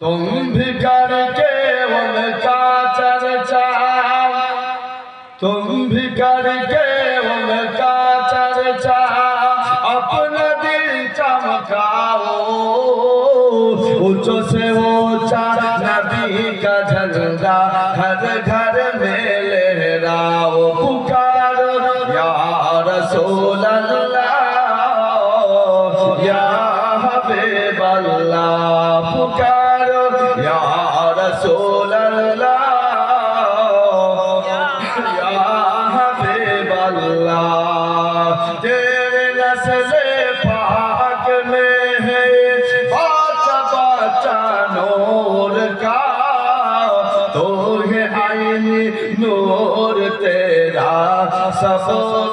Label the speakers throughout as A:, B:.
A: तुम भी करके उनका चर्चा, तुम भी करके उनका चर्चा, अपना दिल चमकाओ। ऊंचो से ऊंचा नबी का झंडा हर घर में लहराओ। पुकारो या रसूल अल्लाह, या हबीब अल्लाह। पुकारो या रसूल अल्लाह, या हबीब अल्लाह। तेरे नस्ल पाक में है बाचा बाचा नूर का, तो है आईनी नूर तेरा सब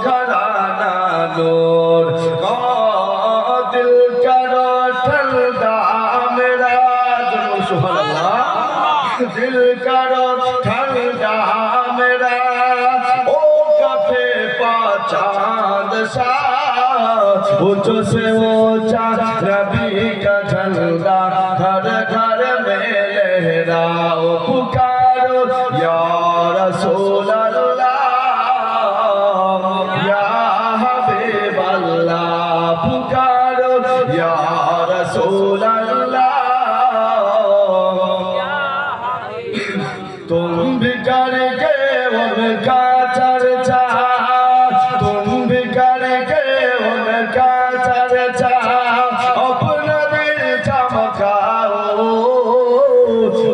A: घराना नूर। दिल करो ठंडा मेरा, सुभान अल्लाह। दिल करो ठंडा मेरा, ओ कफे चांद सा। ऊंचो से ऊंचा नबी का झंडा घर घर में लहराओ। पुकारो या रसूल अल्लाह, या हबीब अल्लाह। पुकारो या रसूल अल्लाह। तुम भी करके उनका चर्चा, तुम भी करके उनका चर्चा, अपना दिल चमकाओ।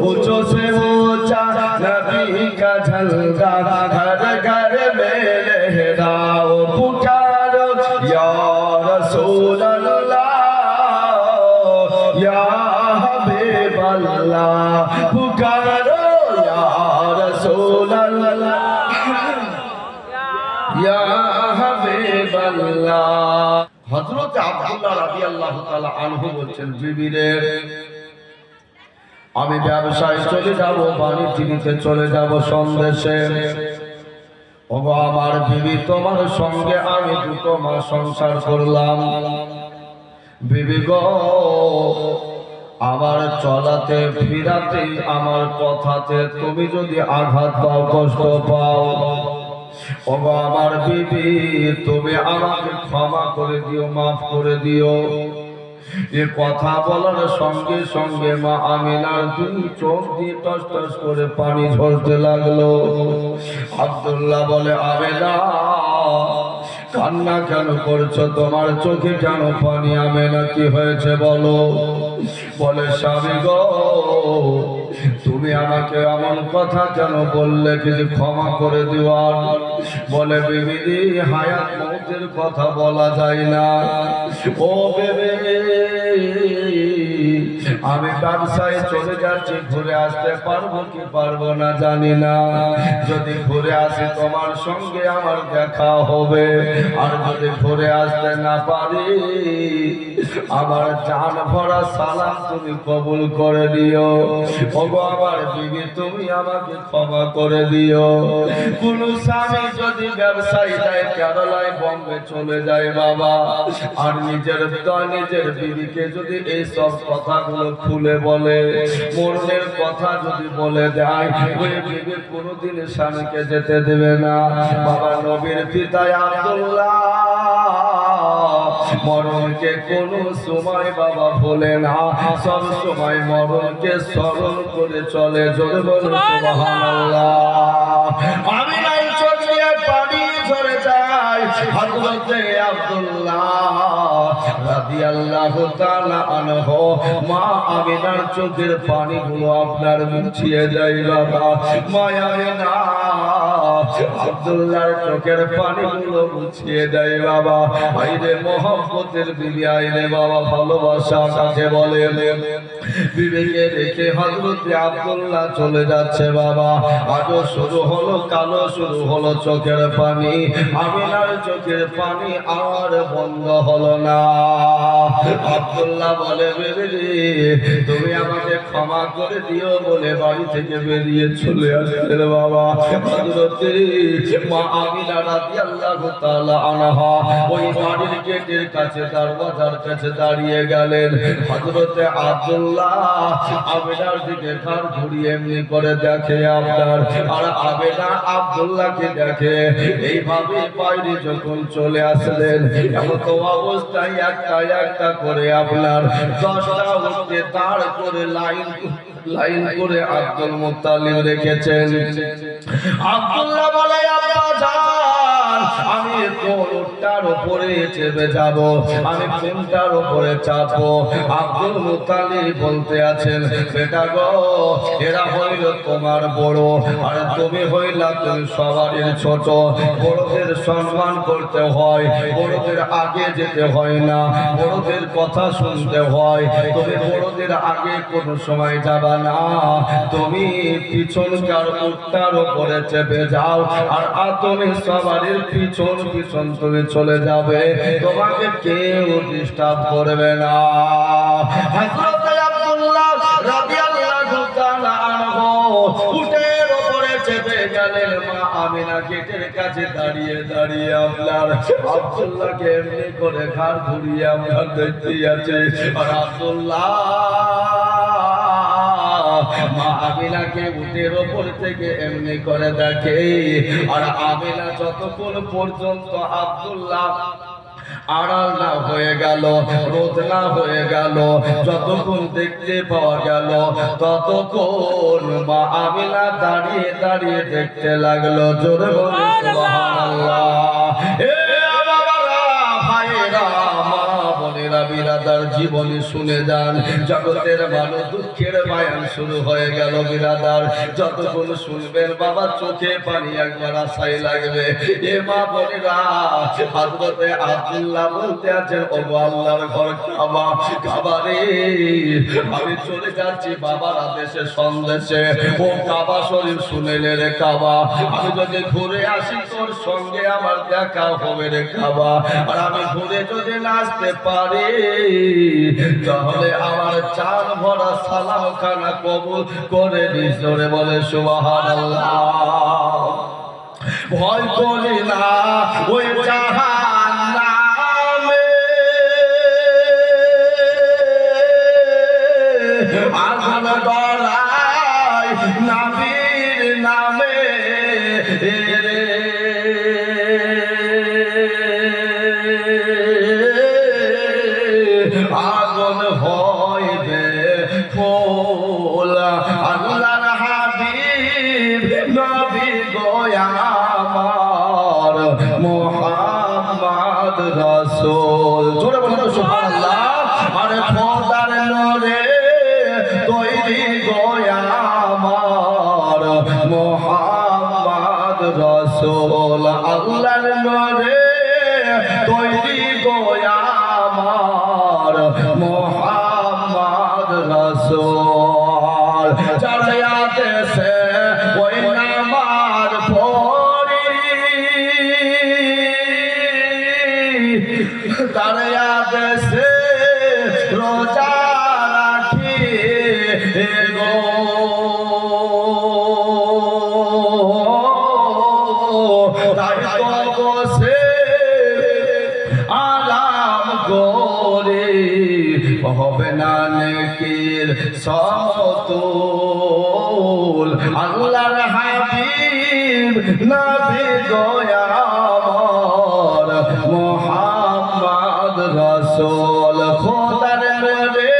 A: ऊंचो से ऊंचा नबी का झंडा घर घर में लहराओ। पुकारो या रसूल अल्लाह, या हबीब अल्लाह। पुकारो या रसूल अल्लाह, या हबीब अल्लाह। हजरत আব্দুল্লাহ রাদিয়াল্লাহু তাআলা আনহু বলছেন, বিবিরে আমি ব্যবসায় চলে যাব, বাণিজ্যিতে চলে যাব সন্দেশে। ওগো আমার বিবি, তোমার সঙ্গে আমি 2 মাস সংসার করলাম। বিবি গো, আমার চলাতে ফিরাতে আমার কথাতে তুমি যদি আঘাত দাও, কষ্ট পাও, ওগো আমার বিবি, তুমি আমাকে ক্ষমা করে দিও, মাফ করে দিও। এ কথা বলার সঙ্গে সঙ্গে মা আমিনার 2 চোখ দিয়ে টস টস করে পানি ঝরতে লাগলো। আব্দুল্লাহ বলে, আমিনা কান্না কেন করছো? তোমার চোখে কেন পানি? আমিনা কি হয়েছে বলো? বলে, স্বামী গো, তুমি আমাকে এমন কথা কেন বললে কিছু ক্ষমা করে দিওয়ার? বলে, বিবি, হায়াত মৌতের কথা বলা যায় না। ও বেবে, আমি ব্যবসায় চলে যাচ্ছি, ঘুরে আসতে পারবো কি পারবো না জানি না। যদি ঘুরে আসি তোমার সঙ্গে আমার দেখা হবে, আর যদি ঘুরে আসতে না পারি আমার জান ভরা সালাম তুমি কবুল করে দিও। ওগো আমার বিবি, তুমি আমাকে ক্ষমা করে দিও। কোন স্বামী যদি ব্যবসায়ী যায়, কেরালায় বম্বে চলে যায় বাবা, আর নিজের বিবিকে যদি এই সব কথাগুলো খুলে বলে, মনের কথা যদি বলে দেয়, ওই বিবি কোনোদিন স্বামীকে যেতে দেবে না। বাবা নবীর পিতা আব্দুল্লাহ মরণকে কোনো সময় বাবা ভোলে না, সব সময় মরণকে স্মরণ করে চলে। জোরে বলুন সুবহানাল্লাহ। আমি নাই চোখ দিয়ে পানি ঝরে যায়। হযরত আব্দুল্লাহ রাদিয়াল্লাহু তাআলা আনহু মা আমিনার চোখের পানিগুলো আপনার মুছিয়ে দেয় বাবা। মায়ায় না আব্দুল্লাহর চোখের পানিগুলো মুছিয়ে দেয় বাবা। আইরে মহব্বতের বিবি, আইরে বাবা ভালোবাসা কাকে বলে। বিবিকে রেখে হযরত আব্দুল্লাহ চলে যাচ্ছে বাবা। আজও শুরু হলো, কালো শুরু হলো চোখের পানি। আমিনার চোখের পানি আর বন্ধ হলো না। আব্দুল্লাহ বলে বেরে তুমি আমাকে ক্ষমা করে দিও বলে বাড়ি থেকে বেরিয়ে চলে আসলেন বাবা। হযরত মা আমিনা রাদিয়াল্লাহু তাআলা আনহা ওই বাড়ির গেটের কাছে দরজার কাছে দাঁড়িয়ে গেলেন। হযরত আব্দুল্লাহ আমিনার দিকে ঘাড় ঘুরিয়ে এমনি করে দেখে আপনার, আর আমিনা আব্দুল্লাহকে দেখে। এইভাবে বাইরে যখন চলে আসলেন এমন তো অবস্থায় একটা একটা করে আপনার 10টা উঠে দাঁড় করে লাইন করে আব্দুল মুত্তালিব রেখেছেন। আব্দুল্লাহ বলে আব্বা জান আমি কোনটার উপরে চেপে যাব, আমি কোনটার উপরে চাপবো? আব্দুল মুত্তালিব বলতে আছেন বেটা গো এরা হইল তোমার বড় আর তুমি হইলা তুমি সবারই ছোট। বড়দের সম্মান করতে হয়, বড়দের আগে যেতে হয় না, বড়দের কথা শুনতে হয়। তুমি বড়দের আগে কোনো সময় যাবা না, তুমি পিছনকার উঠটার উপরে চেপে যাও আর তুমি সবারই পিছন পিছন তুমি চলে যাবে, তোমাকে কেউ ডিস্টার্ব করবে না। হযরত আব্দুল্লাহ রাদিয়াল্লাহু তাআলা আনহু উটের উপরে চেপে গেলেন। মা আমিনা গেটের কাছে দাঁড়িয়ে দাঁড়িয়ে আপনার আব্দুল্লাহকে এমনি করে ঘাড় ঘুরিয়ে আপনার দেখতেই আছে। আর আব্দুল্লাহ মা আমিনাকে উটের ওপর থেকে এমনি করে দেখে। আর আমিনা যতক্ষণ পর্যন্ত আব্দুল্লাহ আড়াল না হয়ে গেল, রোদ না হয়ে গেল, যতক্ষণ দেখতে পাওয়া গেল ততক্ষণ মা আমিনা দাঁড়িয়ে দাঁড়িয়ে দেখতে লাগলো। জোরে বলে সুবহানাল্লাহ। বিরাদার জীবনী শুনে যান, জগতের মানুষ দুঃখের বায়ান শুরু হয়ে গেল বিরাদার। যতক্ষণ শুনবেন বাবা চোখে পানি একবার আশাই লাগবে। এ মা বোনেরা হযরতে আব্দুল্লাহ বলতে আছেন ও আল্লাহর ঘর কাবা, কাবা রে আমি চলে যাচ্ছি বাবার আদেশে সন্দেশে। ও কাবা শরীফ শুনেলে রে কাবা, আমি যদি ঘুরে আসি তোর সঙ্গে আমার দেখা হবে রে কাবা। আর আমি ঘুরে যদি না আসতে পারি তাহলে আমার চাঁদ ভরা সালাম খানা কবুল করে নিস। জোরে বলে সুবহানাল্লাহ। ভয় করি না ওই জাহান্নামে, আগুন গলায় নবীর নামে রে আগুন হইবে ফুল। আল্লাহর হাবিব নবী গো আমার মুহাম্মদ রাসূল। জোরে বলুন সুবহানাল্লাহ। আরে খোদার নূরে তৈরি গো আমার মুহাম্মদ রাসূল। আল্লাহর নূরে তৈরি গো আমার মুহাম্মদ রাসূল। চড়িয়া দেশে ওই নামাজ পড়ি, চড়িয়া দেশে রোজা রাখি গো তাই তো বসে আরাম করে হবে না নেকির সমতুল। আল্লাহর হাবিব নবী গো আমার মুহাম্মদ রাসূল। খোদার নূরে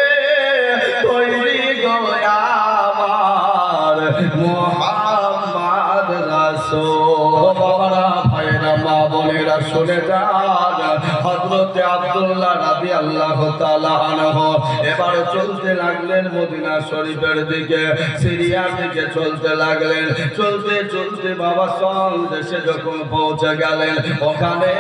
A: তৈরি গো আমার মুহাম্মদ রাসূল। বাবারা ভাইরা মা বোনেরা শুনে যান, হযরত আব্দুল্লাহ রাদিয়াল্লাহু তাআলা আনহু এবারে চলতে লাগলেন মদিনা শরীফের দিকে, সিরিয়ার দিকে চলতে লাগলেন। চলতে চলতে বাবা দেশে যখন পৌঁছে গেলেন ওখানে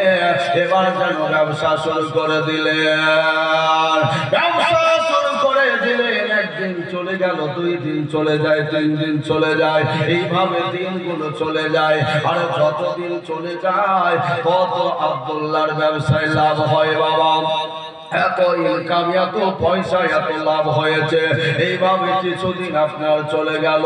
A: এবার যেন ব্যবসা শুরু করে দিলেন। ব্যবসা শুরু করে দিলেন। একদিন চলে গেল, 2 দিন চলে যায়, 3 দিন চলে যায়, এইভাবে দিনগুলো চলে যায়। আর যত দিন চলে যায় তত আব্দুল্লাহর ব্যবসায় লাভ হয় বাবা। এত ইনকাম, এত পয়সা, এত লাভ হয়েছে। এইভাবে কিছুদিন আপনার চলে গেল।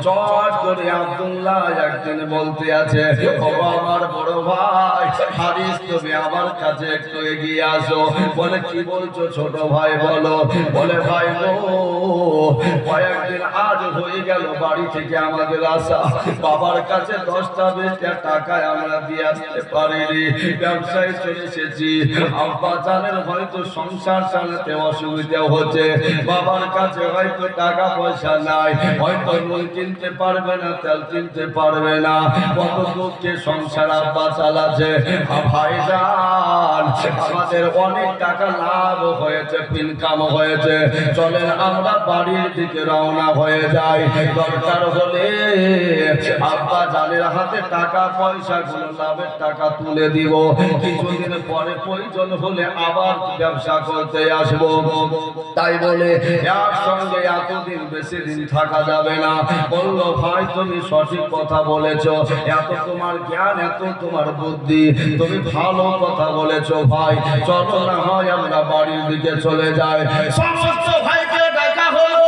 A: চট করে আব্দুল্লাহ একদিন বলতে আছে, ও আমার বড় ভাই হারিস, তুমি আমার কাছে একটু এগিয়ে আসো। বলে, কি বলছো ছোট ভাই বলো। বলে, ভাই গো, কয়েকদিন আজ হয়ে গেল বাড়ি থেকে আমাদের আসা, বাবার কাছে 10টা 20টা টাকায় আমরা দিয়ে আসতে পারিনি, ব্যবসায় চলে এসেছি। আব্বা জানেন হয়তো সংসার চালাতে অসুবিধা হচ্ছে, বাবার কাছে হয়তো টাকা পয়সা নাই, হয়তো নুন কিনতে পারবে না, তেল কিনতে পারবে না, কত দুঃখে সংসার আব্বা চালাচ্ছে। ভাইজান, আমাদের অনেক টাকা লাভ হয়েছে, ইনকাম হয়েছে, চলেন আমরা বাড়ির দিকে রওনা হয়ে যাই। দরকার হলে আব্বা জানের হাতে টাকা পয়সা গুলো লাভের টাকা তুলে দিব, কিছুদিন পরে প্রয়োজন হলে আবার ব্যবসা করতে আসবো। তাই বলে একসঙ্গে এতদিন বেশি দিন থাকা যাবে না। বললো, ভাই তুমি সঠিক কথা বলেছো, এত তোমার জ্ঞান, এত তোমার বুদ্ধি, তুমি ভালো কথা বলেছো ভাই, চলো না হয় আমরা বাড়ির দিকে চলে যাই। সমস্ত ভাইকে ডাকা হলো,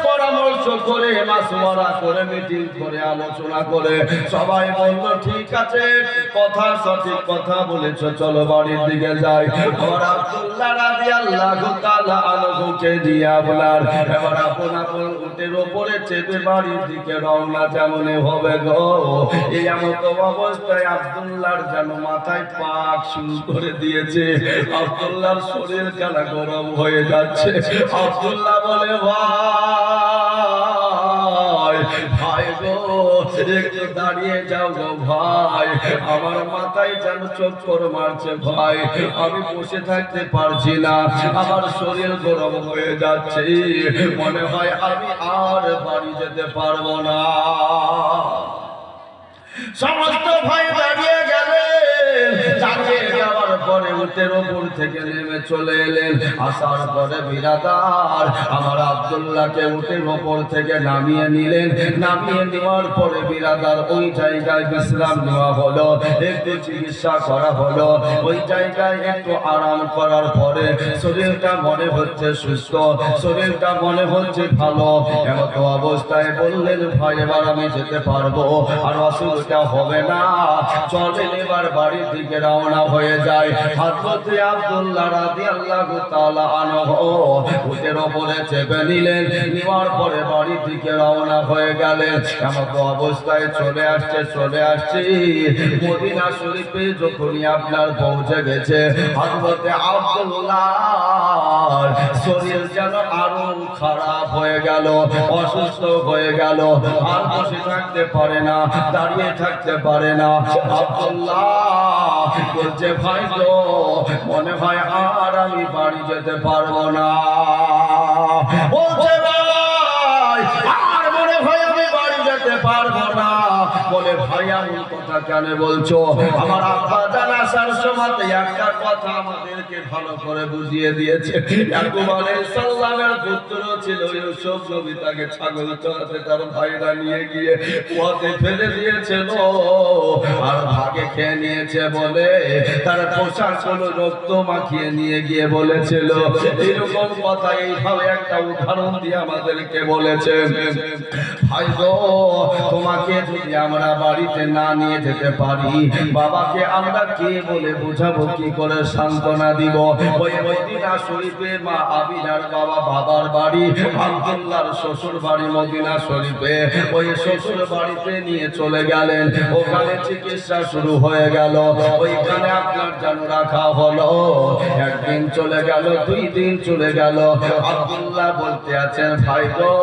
A: পরামর্শ করে, মাসওয়ারা করে, মিটিং করে, আলোচনা করে সবাই বলল, ঠিক আছে, কথা সঠিক কথা বলেছো, চলো বাড়ির দিকে যাই। আর আব্দুল্লাহ রাদিয়াল্লাহু তাআলা আনহুকে দিয়ে আপনার এবার আপন আপন উটের উপরে চেপে বাড়ির দিকে রওনা যেমন হবে গো। এই এমত অবস্থায় আব্দুল্লাহর যেন মাথায় পাক শুরু করে দিয়েছে, আব্দুল্লাহর শরীর কালা গরম হয়ে যাচ্ছে। আব্দুল্লাহ বলে, ভাই ভাই গো, একটু দাঁড়িয়ে যাও গো ভাই, আমার মাথায় যেন চক্কর মারছে ভাই, আমি বসে থাকতে পারছি না, আমার শরীর গরম হয়ে যাচ্ছে, মনে হয় আমি আর বাড়ি যেতে পারবো না। সমস্ত ভাই দাঁড়িয়ে গেলেন, দাঁড়িয়ে যাওয়ার পরে উটের উপর থেকে নেমে চলে এলেন। আসার পরে বিরাদার আমার আব্দুল্লাহকে উটের উপর থেকে নামিয়ে নিলেন। নামিয়ে নেওয়ার পরে বিরাদার ওই জায়গায় বিশ্রাম নেওয়া হলো, একটু চিকিৎসা করা হলো। ওই জায়গায় একটু আরাম করার পরে শরীরটা মনে হচ্ছে সুস্থ, শরীরটা মনে হচ্ছে ভালো। এমত অবস্থায় বললেন, ভাই এবার আমি যেতে পারবো, আর অসুবিধা হবে না, চলেন এবার বাড়ির দিকে রওনা হয়ে যায়। হযরত আব্দুল্লাহ রাদিয়াল্লাহু তাআলা আনহু উটের উপরে চেপে নিলেন, নেওয়ার পরে বাড়ির দিকে রওনা হয়ে গেলেন। এমত অবস্থায় চলে আসছে মদিনা শরীফে যখনই আপনার পৌঁছে গেছে, হযরত আব্দুল্লাহর শরীর যেন আরো খারাপ হয়ে গেল, অসুস্থ হয়ে গেল, আর বসে থাকতে পারে না, দাঁড়িয়ে থাকতে পারে না। আব্দুল্লাহ বলছে, ভাই গো, মনে হয় আর আমি বাড়ি যেতে পারবো না। বলছে, ভাই আর মনে হয় আমি বাড়ি যেতে পারবো না। বলে, ভাই এমন কথা কেন বলছো? আমার আব্বা জান আসার সময় একটা কথা আমাদেরকে ভালো করে বুঝিয়ে দিয়েছে। ইয়াকুব আলাইহিস সালামের পুত্র ছিল ইউসুফ নবী, তাকে ছাগল চড়াতে তার ভাইরা নিয়ে গিয়ে কুয়াতে ফেলে দিয়েছিল, আর ভাগে খেয়ে নিয়েছে বলে তার পোশাক হলো রক্ত মাখিয়ে নিয়ে গিয়ে বলেছিল। এরকম কথা এইভাবে একটা উদাহরণ দিয়ে আমাদেরকে বলেছেন। ভাই গো, তোমাকে যদি আমরা বাড়িতে না নিয়ে যেতে পারি, বাবাকে আমরা কে বলে বোঝাবো, কি করে সান্ত্বনা দিব? ওই মদিনা শরীফে মা আমিনার বাবার বাড়ি, আব্দুল্লাহর শ্বশুর বাড়ি মদিনা শরীফে। ওই শ্বশুর বাড়িতে নিয়ে চলে গেলেন, ওখানে চিকিৎসা শুরু হয়ে গেল, ওইখানে আপনার যেন রাখা হলো। একদিন চলে গেল, 2 দিন চলে গেল। আব্দুল্লাহ বলতে আছেন, ভাই গো,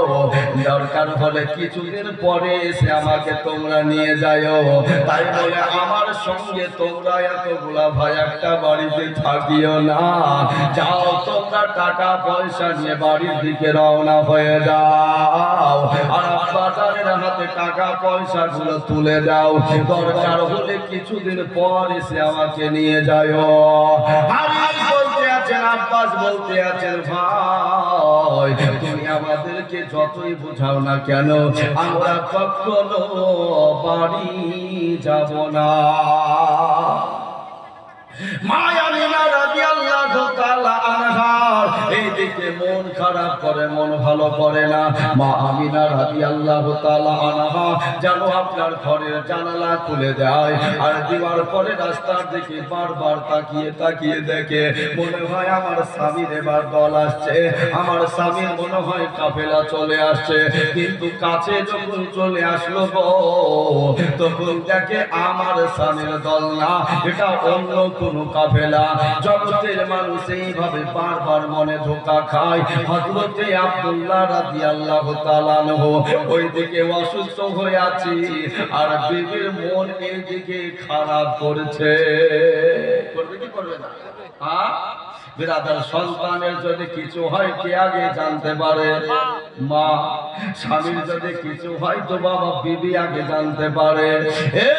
A: দরকার হলে কিছুদিন পরে এসে আমাকে তোমরা নিয়ে যাও। তাই বলে আমার সঙ্গে তোমরা এতগুলা ভাই একটা বাড়িতে থাকিও না, যাও তোমরা টাকা পয়সা নিয়ে বাড়ির দিকে রওনা হয়ে যাও, আর বাজারের হাতে টাকা পয়সা গুলো তুলে দাও, দরকার হলে কিছুদিন পর এসে আমাকে নিয়ে যাও। আব্বাস বলতে আছেন, ভাই তুমি আমাদেরকে যতই বোঝাও না কেন, আমরা কখনো বাড়ি যাব না। মায়ামি এদিকে মন খারাপ করে, মন ভালো করে না। মা আমিনা রাদিয়াল্লাহু তাআলা আনহা যেন আপনার ঘরের জানালা খুলে দেয় আর দিবার পরে রাস্তার দিকে বারবার তাকিয়ে তাকিয়ে দেখে, মনে হয় আমার স্বামীর এবার দল আসছে, আমার স্বামীর মনে হয় কাফেলা চলে আসছে। কিন্তু কাছে যখন চলে আসলো গো, তখন দেখে আমার স্বামীর দল না, এটা অন্য কোন কাফেলা। জগতের মানুষ এইভাবে বারবার মনে ধোঁকা খায়। হযরতে আব্দুল্লাহ রাদিয়াল্লাহু তাআলা আনহু ওইদিকে অসুস্থ হয়ে আছে আর বিবির মন এইদিকে খারাপ করছে। করবে কি করবে না? হ্যাঁ বিরাদার, সন্তানের যদি কিছু হয় কে আগে জানতে পারে? মা। স্বামীর যদি কিছু হয় তো বাবা বিবি আগে জানতে পারে। এ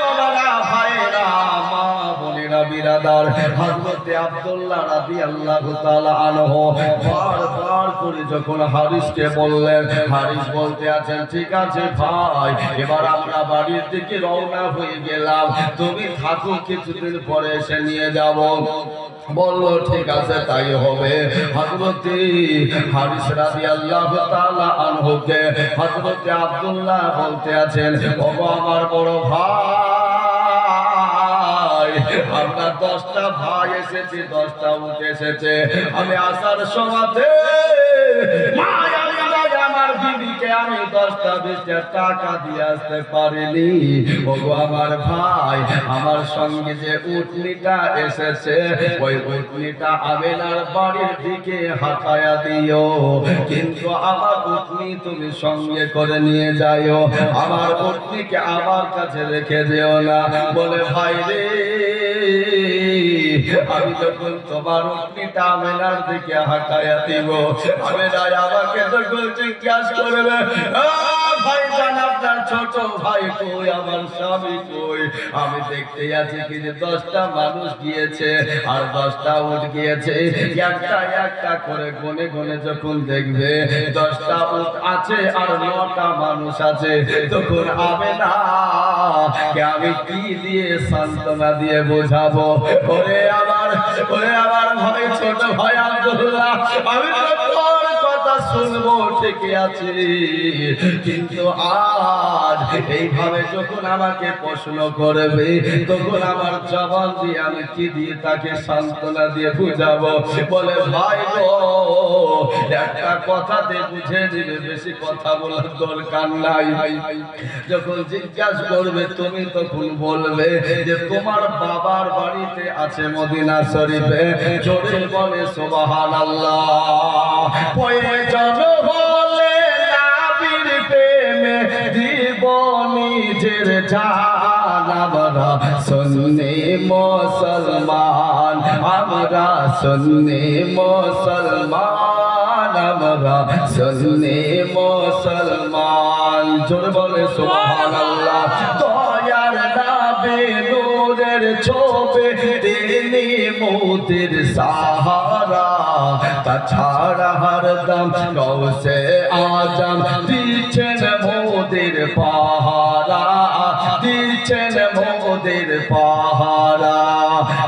A: বাবারা, ভাইরা, মা বোনেরা, বিরাদার, হযরতে আব্দুল্লাহ রাদিয়াল্লাহু তাআলা আনহু বারবার করে যখন হারিসকে বললেন, হারিস বলতে আছেন, ঠিক আছে ভাই, এবার আমরা বাড়ির দিকে রওনা হয়ে গেলাম, তুমি থাকো, কিছুদিন পরে এসে নিয়ে যাব। বললো ঠিক আছে তাই হবে। হযরতে হারিস রাদিয়াল্লাহু তাআলা আনহুকে হযরতে আব্দুল্লাহ বলতে আছেন, ওগো আমার বড় ভাই, আমরা 10টা ভাই এসেছি, 10টা উট এসেছে, আমি আসার সময়তে আমার বিবিকে আমি 10টা 20টা টাকা দিয়ে আসতে পারিনি। ওগো আমার ভাই, আমার সঙ্গে যে উটনিটা এসেছে ওই উটনিটা আমেনার বাড়ির দিকে হাঁটায়া দিও, কিন্তু আমার উটনি তুমি সঙ্গে করে নিয়ে যাইও, আমার উটনিকে আমার কাছে রেখে দিও না। বলে ভাই রে, আমি যখন তোমার উটনিটা আমেনার দিকে হাঁটায়া দিব, আমেনা আমাকে যখন জিজ্ঞাসা করবে, ভাই জান আপনার ছোট ভাই কই, আমার স্বামী কই, আমি দেখতে আছি কি যে 10টা মানুষ গিয়েছে আর 10টা উট গিয়েছে, একটা একটা করে গনে গনে যখন দেখবে 10টা উট আছে আর 9টা মানুষ আছে, তখন আমেনা কে আমি কি দিয়ে সান্ত্বনা দিয়ে বোঝাবো? ওরে আমার ভাই, ছোট ভাই আব্দুল্লাহ, আমি তোর কথা শুনবো ঠিকই আছে, কিন্তু আজ এইভাবে যখন আমাকে প্রশ্ন করবে তখন আমার জবান দিয়ে আমি কি দিয়ে তাকে সান্ত্বনা দিয়ে বুঝাবো? বলে ভাই গো, একটা কথাতে বুঝে দিবে, বেশি কথা বলার দরকার নাই। যখন জিজ্ঞাসা করবে তুমি তখন বলবে যে তোমার বাবার বাড়িতে আছে মদিনা শরীফে, জোরে বলে সুবহানাল্লাহ। প্রয়োজন হলে নবীর প্রেমে দিব নিজের জান, আমরা সুন্নি মুসলমান, আমরা সুন্নি মুসলমান, আমরা সুন্নি মুসলমান। জোরে বলে সুবহানাল্লাহ। দয়ার নবী নূরের ছবি, তিনি মোদের সাহারা, তাছাড়া হরদম গৌসে আজম দিচ্ছেন মোদের পাহারা, দিচ্ছেন মোদের পাহারা।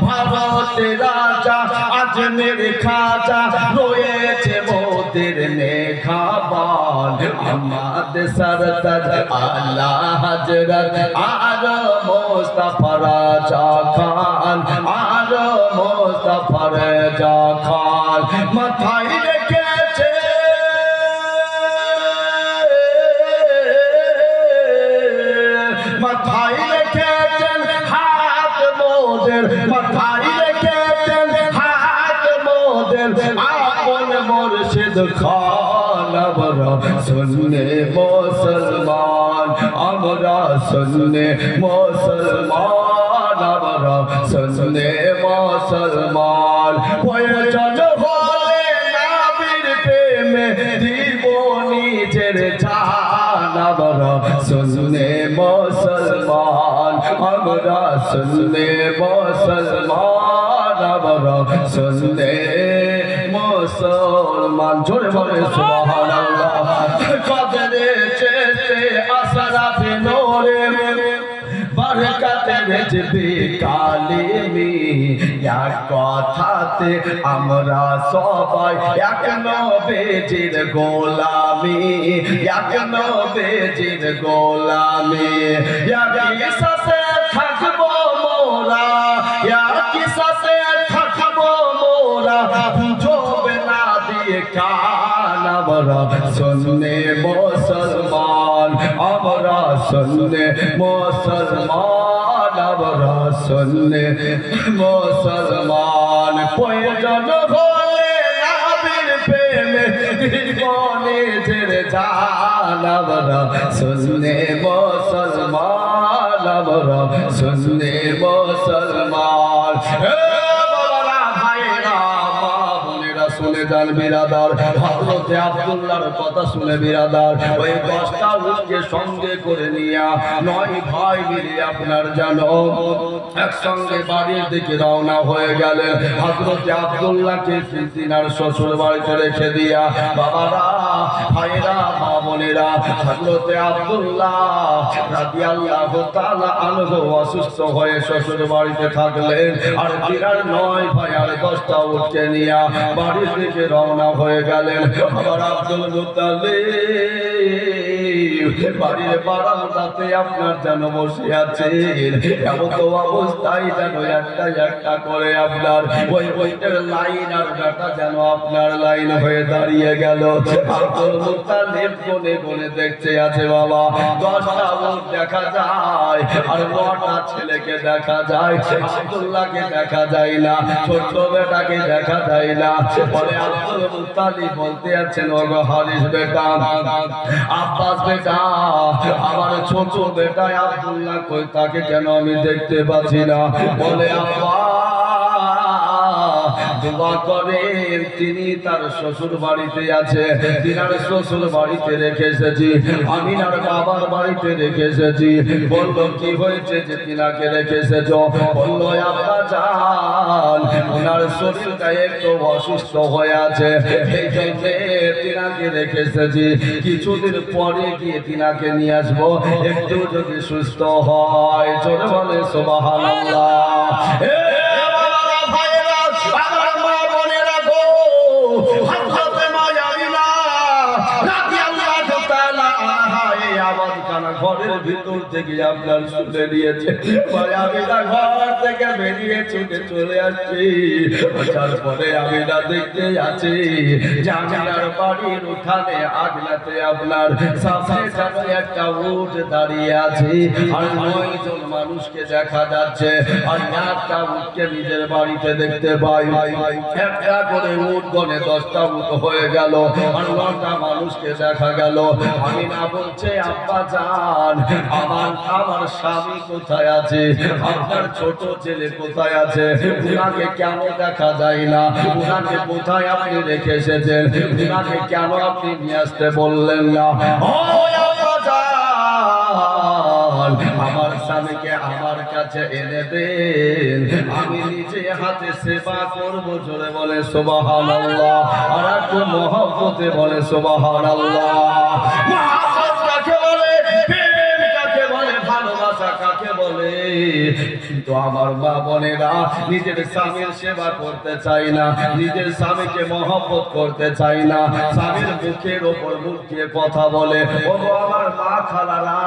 A: ভারতের রাজা আজমের খাজা রয়েছে মোদের নেখাবান, আমাদের সরদার আলা হযরত আর মুস্তাফা রাজা খান, আর মুস্তাফা রাজা খান মাথায় রেখেছে মাথায় রেখেছেন হাত মোদের, মাথায় রেখেছেন হাত মোদের, আপন মুর্শিদ খান। আমরা সুন্নি মুসলমান, আমরা সুন্নি মুসলমান, আমরা সুন্নি মুসলমান। প্রয়োজন হলে নবীর প্রেমে দিব নিজের জান, আমরা সুন্নি মুসলমান, আমরা সুন্নি মুসলমান, আমরা সুন্নি মুসলমান। জোরে বলে সুবহানাল্লাহ। কদরে চেতে আসরাফে নূরে, বরকতে জিবে কালিমি এক কথাতে আমরা সবাই এক নবীজির গোলামি এক নবীজির গোলামি একই সাথে থাকবো মোরা একই সাথে থাকবো মোরা বুঝবে না দিয়ে কান আমরা শুননে মুসলমান আমরা শুননে মুসলমান আমরা শুননে মুসলমান প্রয়োজন হলে নবীর প্রেমে জীবনে ছেড়ে যান আমরা শুননে মুসলমান আমরা শুননে মুসলমান শুনে যান বিরাদার হযরতে আব্দুল্লাহর কথা শুনে বিরাদার ওই 10টা উটকে সঙ্গে করে নিয়া 9 ভাই মিলে আপনার জানো একসঙ্গে বাড়ির দিকে রওনা হয়ে গেলেন হযরতে আব্দুল্লাহকে তিনার শ্বশুর বাড়িতে রেখে দিয়া বাবারা ভাইরা মা বোনেরা হযরতে আব্দুল্লাহ রাদিয়াল্লাহু তাআলা আনহু অসুস্থ হয়ে শ্বশুর বাড়িতে থাকলেন আর তিনার 9 ভাই আর 10টা উটকে নিয়া বাড়ির দিকে রওনা হয়ে গেলেন আবার আব্দুল মুত্তালিব বাড়ির বারান্দাতে আপনার যেন বসে আছেন এমন তো অবস্থায় যেন একটা একটা করে আপনার ওই ওইটার লাইন আর বেটা যেন আপনার লাইন হয়ে দাঁড়িয়ে গেল আব্দুল মুত্তালিব কোণে কোণে দেখতে আছে বাবা 10টা উট দেখা যায় আর 9টা ছেলেকে দেখা যায় আব্দুল্লাহকে দেখা যায় না ছোট বেটাকে দেখা যায় না বলে আব্দুল মুত্তালিব বলতে আছেন ওগো হারিস বেটা আব্বাস বেটা আমার ছোট বেটা আব্দুল্লাহ কই তাকে কেন আমি দেখতে পাচ্ছি না বলে আব্বা দোয়া করেন তিনি তার শ্বশুর বাড়িতে আছে তিনার শ্বশুর বাড়িতে রেখে এসেছি আমিনার বাবার বাড়িতে রেখে এসেছি বললো কি হয়েছে যে তিনাকে রেখে এসেছ বললো আব্বা জান ওনার শরীরটা একটু অসুস্থ হয়ে আছে এই জন্য তিনাকে রেখে এসেছি কিছুদিন পরে গিয়ে তিনাকে নিয়ে আসবো একটু যদি সুস্থ হয় জোরে বলে সুবহানাল্লাহ ঘরের ভিতর থেকে আপনার শুনে নিয়েছে ঘর থেকে বেরিয়ে ছুটে চলে আসছি তারপরে আমি না দেখতে আছি জামিনার বাড়ির উঠানে আগলাতে আপনার সামনে সামনে একটা উট দাঁড়িয়ে আছে আর 9 জন মানুষকে দেখা যাচ্ছে আর একটা উটকে নিজের বাড়িতে দেখতে পাই একটা করে উট গনে 10টা উট হয়ে গেল আর 9টা মানুষকে দেখা গেল আমি না বলছে আব্বা জান আমার স্বামী কোথায় আছে আপনার ছোট ছেলে কোথায় আছে উনাকে কেন দেখা যায় না উনাকে কোথায় আপনি রেখে এসেছেন উনাকে কেন আপনি নিয়ে আসতে বললেন না আমার স্বামীকে আমার কাছে এনে দেন আমি নিজে হাতে সেবা করব জোরে বলে সুবহানাল্লাহ আর একটু মহব্বতে বলে সুবহানাল্লাহ মহব্বত কাকে বলে প্রেম কাকে বলে ভালোবাসা কাকে বলে কিন্তু আমার মা বোনেরা নিজের স্বামীর সেবা করতে চাই না নিজের স্বামীকে মহব্বত করতে চাই না স্বামীর মুখের ওপর মুখ দিয়ে কথা বলে ও আমার মা খালারা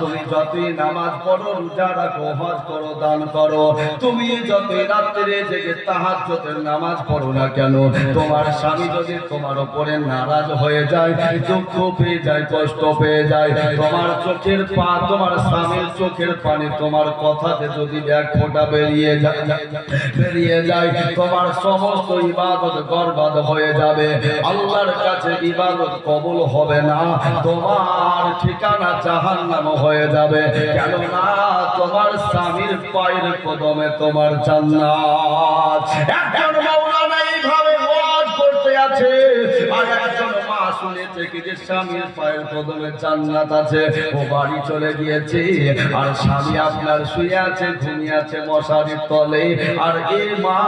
A: তুমি যতই নামাজ পড়ো রোজা রাখো হজ করো দান করো তুমি যতই রাত্রে জেগে তাহাজ্জুদের নামাজ পড়ো না কেন তোমার স্বামী যদি তোমার উপরে নারাজ হয়ে যায় দুঃখ পেয়ে যায় কষ্ট পেয়ে যায় তোমার চোখের পা তোমার স্বামীর চোখের পানি তোমার কথাতে যদি এক ফোঁটা বেরিয়ে যায় তোমার সমস্ত ইবাদত বরবাদ হয়ে যাবে আল্লাহর কাছে ইবাদত কবুল হবে না তোমার ঠিকানা জাহান্নাম হয়ে যাবে কেননা তোমার স্বামীর পায়ের কদমে তোমার জান্নাত একজন মাওলানা এইভাবে ওয়াজ করতে আছে আর একজন মা শুনেছে কি যে স্বামীর পায়ের কদমে জান্নাত আছে, ও বাড়ি চলে গিয়েছে। আর স্বামী আপনার শুয়ে আছে, ঘুমিয়ে আছে মশারির তলে। আর এ মা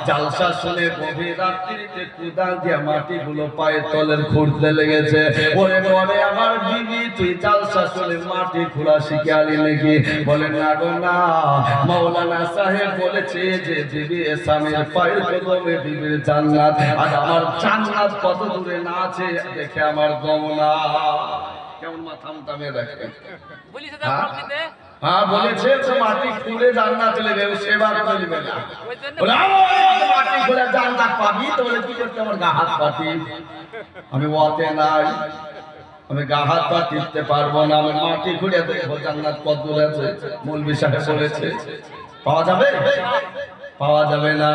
A: জালসা শুনে গভীর রাত্রিতে কুদাল দিয়ে মাটিগুলো পায়ের তলের খুঁড়তে লেগেছে। ওরে বলে আমার বিবি তুই জালসা শুনে মাটি খোঁড়া শিখে আলি নাকি? বলে না গো না, মাওলানা সাহেব বলেছে যে বিবি স্বামীর পায়ের কদমে বিবির জান্নাত। আর আমার জান্নাত কত দূরে না আছে দেখে আমার দম না। কেমন মাথা মুটামে দেখেন। হ্যাঁ বলেছে তো মাটি খুঁড়ে জান্নাত নেবে, সেবা করবে না। বলে মাটি খুঁড়ে জান্নাত পাবি তো বলে কি করতে আমার গা হাত পাতি? আমি ওয়াতে নাই, আমি গা হাত পা টিপতে পারবো না। আমি মাটি খুঁড়ে দেখবো জান্নাত কত দূর আছে। মৌলভী সাহেব বলেছে পাওয়া যাবে? পাওয়া যাবে না।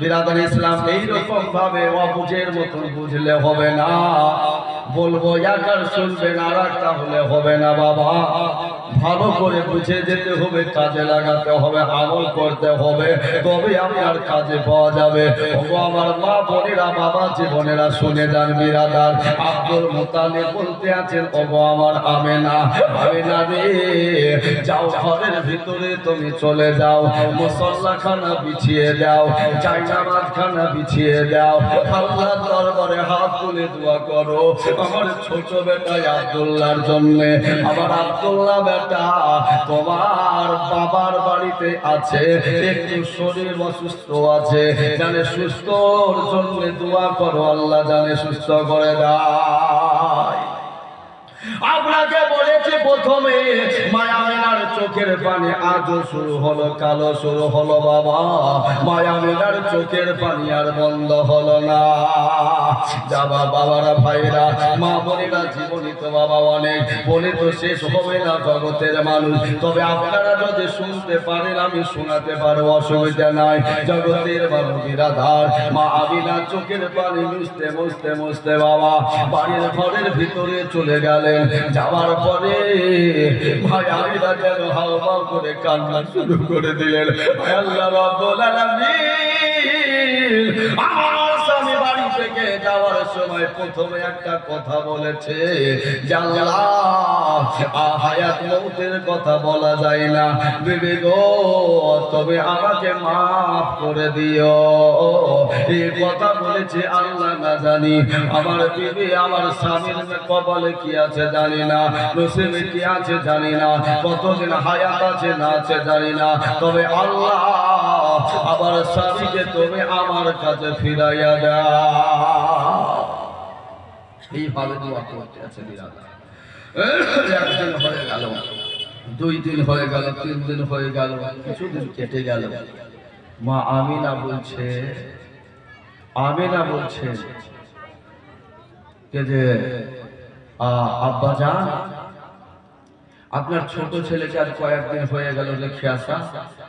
A: বিরাদর ইসলাম এইরকম ভাবে অবুঝের মতন বুঝলে হবে না। বলবো একার শুনবেন আর একটা হলে হবে না বাবা। ভালো করে বুঝে যেতে হবে, কাজে লাগাতে হবে, আমল করতে হবে, তবে আপনার কাজে পাওয়া যাবে। ওগো আমার মা বোনেরা, বাবা জীবনেরা শুনে যান। বিরাদার আব্দুল মুতালিব বলতে আছেন ওগো আমার আমেনা, আমেনা রে যাও ঘরের ভিতরে তুমি চলে যাও, মুসল্লাখানা বিছিয়ে দাও, জায়নামাজ খানা বিছিয়ে দাও, আল্লাহর দরবারে হাত তুলে দোয়া করো আমার ছোট বেটা আব্দুল্লাহর জন্য। আমার আব্দুল্লাহ বেটা তোমার বাবার বাড়িতে আছে, একটু শরীর অসুস্থ আছে, জানে সুস্থর জন্য দোয়া করো, আল্লাহ জানে সুস্থ করে দেয়। আপনাকে বলেছি প্রথমে মায়ামিনার চোখের পানি আজও শুরু হলো, কালো শুরু হলো বাবা। মায়ামিনার চোখের পানি আর বন্ধ হলো না। যাবা বাবারা, ভাইরা, মা বোনেরা, জীবনী তো বাবা অনেক, বলে তো শেষ হবে না জগতের মানুষ। তবে আপনারা যদি শুনতে পারেন আমি শোনাতে পারবো, অসুবিধা নাই। জগতের মানুষ বিরাধার মা আমিনা চোখের পানি মুছতে মুছতে মুছতে বাবা বাড়ির ঘরের ভিতরে চলে গেলেন। যাওয়ার পরে ভাই আমিনা যেন হাওয়া করে কান্না শুরু করে দিলেন। আল্লাহ রাব্বুল আলামিন আমার স্বামী বাড়ি থেকে যাওয়ার সময় প্রথমে একটা কথা বলেছে, আল্লাহ হায়াত মউতের কথা বলা যায় না বিবি গো, তবে আমাকে মাফ করে দিও। এই কথা বলেছে আল্লাহ না জানি আমার বিবি আমার স্বামীর কপালে কি আছে জানি না, নসিবে কি আছে জানি না, কতদিন হায়াত আছে না আছে জানি না, তবে আল্লাহ আমার স্বামীকে তুমি আমার কাছে ফিরাইয়া দাও। এইভাবে দোয়া করতে আছে বিরাদার। একদিন হয়ে গেল, 2 দিন হয়ে গেল, 3 দিন হয়ে গেল, কিছুদিন কেটে গেল। মা আমিনা বলছে যে আব্বা জান আপনার ছোট ছেলেকে আজ কয়েকদিন হয়ে গেল রেখে আসা,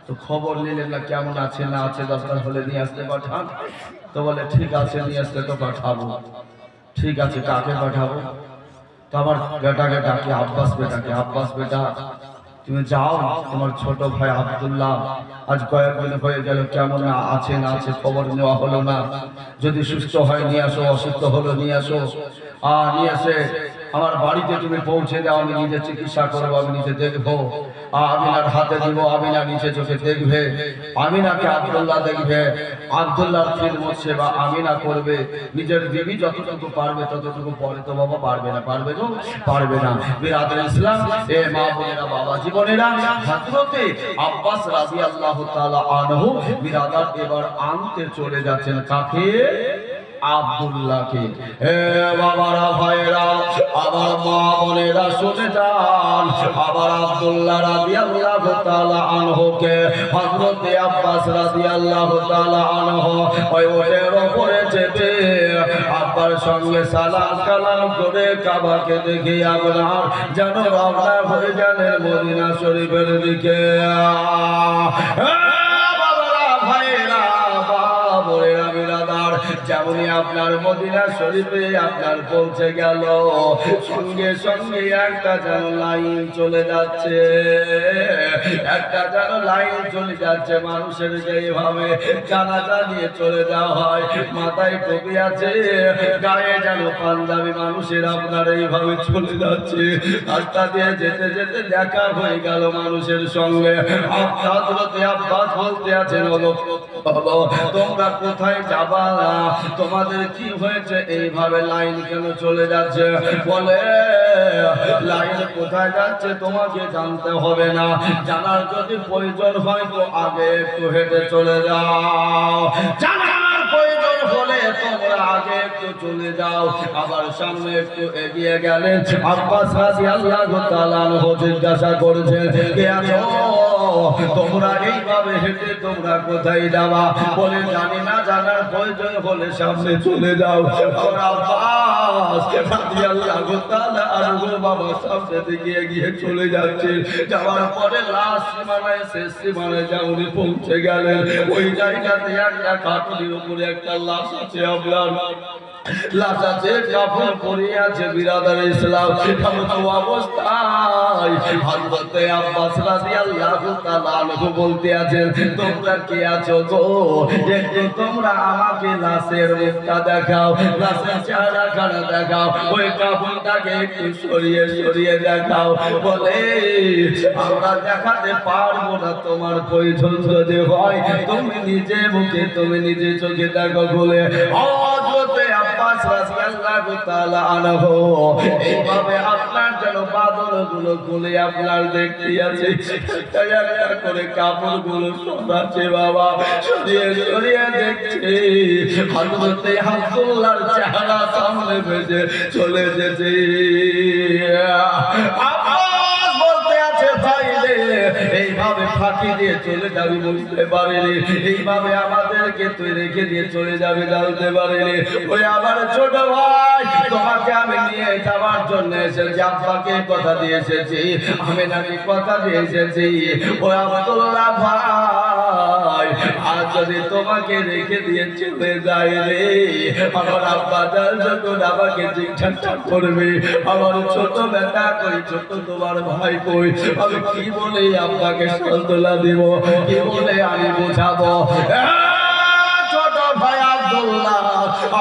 A: তো খবর নিলেন না কেমন আছে না আছে, দরকার হলে নিয়ে আসতে পাঠান। তো বলে ঠিক আছে নিয়ে আসতে তো পাঠাবো। ঠিক আছে কাকে পাঠাবো? তো আমার বেটাকে ডাকি, আব্বাস বেটাকে, আব্বাস বেটা তুমি যাও, তোমার ছোট ভাই আব্দুল্লাহ আজ কয়েকদিন হয়ে গেল কেমন আছে না আছে খবর নেওয়া হলো না, যদি সুস্থ হয় নিয়ে আসো, অসুস্থ হলো নিয়ে আসো। নিয়ে আসে আমার বাড়িতে তুমি পৌঁছে দাও, আমি নিজে চিকিৎসা করবো, আমি নিজে দেখবো। আমিনার হাতে দিব, আমিনা নিচে চোখে দেখবে, আমিনাকে আব্দুল্লাহ দেখবে, আব্দুল্লাহর খিদমত সেবা আমিনা করবে, নিজের বিবি যতটুকু পারবে ততটুকু, পরে তো বাবা পারবে না, পারবে তো পারবে না। বিরাদর ইসলাম এ মা বোনেরা, বাবা জীবনেরা, হযরতে আব্বাস রাদিয়াল্লাহু তাআলা আনহু বিরাদর এবার আনতে চলে যাচ্ছেন কাকে? আব্দুল্লাহকে। হে বাবারা, ভাইরা, আবার মা বোনেরা শুনে যান। আবার আব্দুল্লাহ রাদিয়াল্লাহু তাআলা আনহুকে হযরতে আব্বাস রাদিয়াল্লাহু তাআলা আনহু ওই ওটের উপরে চেপে আব্বার সঙ্গে সালাম কালাম করে কাবাকে দেখে আপনার যেন রওনা হয়ে গেলেন মদিনা শরীফের দিকে। যেমনই আপনার মদিনা শরীফে আপনার পৌঁছে গেল, সঙ্গে সঙ্গে একটা যেন লাইন চলে যাচ্ছে, একটা যেন লাইন চলে যাচ্ছে। মানুষের যেভাবে জানাজা নিয়ে চলে যাওয়া হয়, মাথায় টুপি আছে, গায়ে যেন কেন পাঞ্জাবি মানুষের আপনার এইভাবে চলে যাচ্ছে? রাস্তা দিয়ে যেতে যেতে দেখা হয়ে গেল মানুষের সঙ্গে। হযরতে আব্বাস বলতে আছেন, তোমরা কোথায় যাবা? তোমাদের কি হয়েছে? এইভাবে লাইন কেন চলে যাচ্ছে? বলে, লাইন কোথায় যাচ্ছে তোমাকে জানতে হবে না, জানার যদি প্রয়োজন হয় তো আগে একটু হেঁটে চলে যাও। জানার প্রয়োজন হলে তোমরা আগে একটু চলে যাও। আবার সামনে একটু এগিয়ে গেলে আব্বাস রাদিয়াল্লাহু তাআলা আনহু জিজ্ঞাসা করেছেন, কে আছো? তোমরা এইভাবে হেঁটে তোমরা কোথায় যাবা? বলে, জানি না, জানার প্রয়োজন হলে সামনে চলে যাও। আব্বাস রাদিয়াল্লাহু তাআলা আনহু বাবা সামনে দিকে এগিয়ে চলে যাচ্ছে। যাওয়ার পরে লাস্ট সীমানায়, শেষ সীমানায় যা উনি পৌঁছে গেলেন, ওই জায়গাতে একটা খাটুনির উপরে একটা লাশ আছে। আপনার লাশ আছে, কাফন পরে আছে। বিরাদার ইসলাম, এমন অবস্থায় হযরতে আব্বাস রাদিয়াল্লাহু তাআলা আনহু বলতে আছেন, তোমরা কে আছো গো? একটু তোমরা আমাকে লাশের মুখটা দেখাও, লাশের চেহারাখানা দেখাও, ওই কাফনটাকে একটু সরিয়ে সরিয়ে দেখাও। বলে, আমরা দেখাতে পারবো না, তোমার প্রয়োজন যদি হয় তুমি নিজে মুখে, তুমি নিজে চোখে দেখো। বলে হযরতে আব্বাস রাদিয়াল্লাহু তাআলা আনহু এইভাবে আপনার যেন বাদলগুলো খুলে আপনার দেখতে আছে, একটা একটা করে কাপড়গুলো সরাচ্ছে বাবা, সরিয়ে সরিয়ে দেখছে। হযরতে আব্দুল্লাহর চেহারা সামনে ভেসে চলে যেতে আব্বাস বলতে আছে, ভাই রে এইভাবে ফাঁকি দিয়ে চলে যাবি বুঝতে পারিনি, এইভাবে আমাদেরকে তুই রেখে দিয়ে চলে যাবে জানতে পারিনি। ওই আমার ছোট ভাই, তোমাকে আমি নিয়ে যাওয়ার জন্য এসেছি, আব্বাকে কথা দিয়ে এসেছি, আমি নাকি কথা দিয়ে এসেছি। ওই আব্দুল্লাহ ভাই, আজ যদি তোমাকে রেখে দিয়ে চলে যায় রে, আমার আব্বা যখন আমাকে জিজ্ঞাসা করবে আমার ছোট বেটা কই, ছোট তোমার ভাই কই, আমি কি বলে আব্বাকে সান্ত্বনা দিব, কি বলে আমি বোঝাবো? ছোট ভাই আব্দুল্লাহ,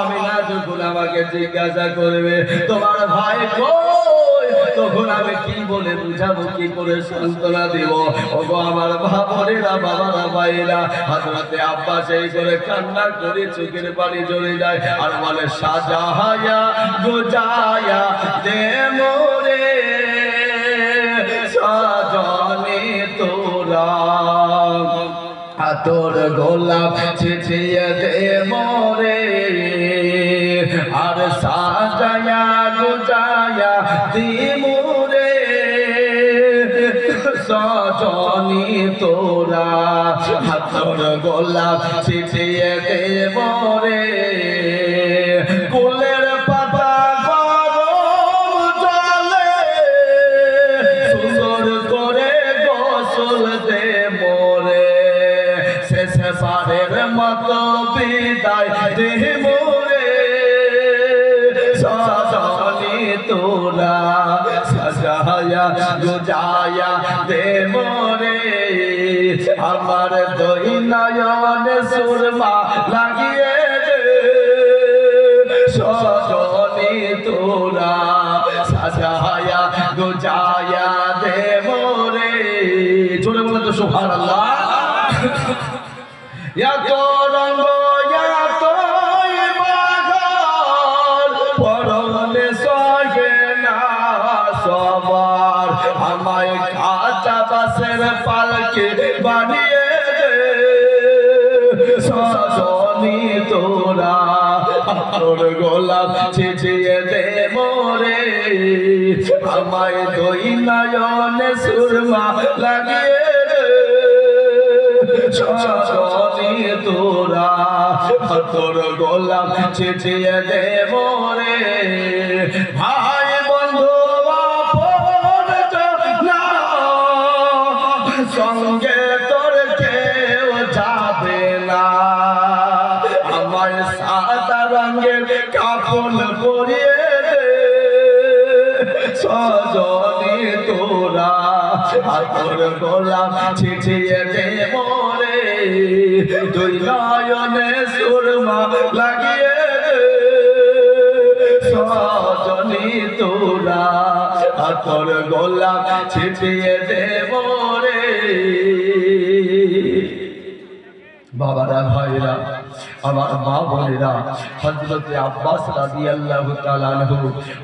A: আমি না যখন আমাকে জিজ্ঞাসা করবে তোমার ভাই কই, তখন আমি কি বলে বুঝাবো, কি করে সান্ত্বনা দিব? ওগো আমার বাবারা, বাবারা, ভাইরা, হযরতে আব্বাস এই করে কান্না করে চোখের পানি ঝরে যায় আর বলে, সাজায়া গোজায়া দে মোরে সাজনে তোরা, তোর গোলাপ ছিটিয়ে দে মোরে, আর সাজায়া গুজায়া দি মোরে সজনি তোরা, তোর গোলাপ ছিটিয়ে দে মোরে, কুলের পাতা গরম জলে সুন্দর করে গোসল দে মোরে, শেষবারের মতো বিদায় দে মোরে সজনি তোরা, সাজায়া গুজায়া দে মোরে, আমার দুই নয়নে সুরমা লাগিয়ে দে সজনি তোরা, সাজায়া গুজায়া দে মোরে। জোরে বলে তো সুবহানাল্লাহ। এত রঙ এত বাগান পরলে সহে না সবার, আমায় কাঁচা বাঁশের পালকে বানিয়ে দে সজনি তোরা, তোর গোলাপ ছিটিয়ে দে মোরে, আমায় দুই নয়নে সুরমা লাগিয়ে সজনি তোরা, তোর গোলাপ ছিটিয়ে দে মোরে। ভাই বন্ধু আপন জনা সঙ্গে তোর কেউ যাবে না, আমায় সাদা রঙের কাফন পরিয়ে দে সজনি তোরা, তোর গোলাপ ছিটিয়ে দে মোরে, দুই নয়নে সুরমা লাগিয়ে দে সজনী তোরা তোর গোলাপ ছিটিয়ে দেব রে। বাবারা ভাইরা আমার মা বোনেরা, হযরত আব্বাস রাদিয়াল্লাহু তাআলা আনহু,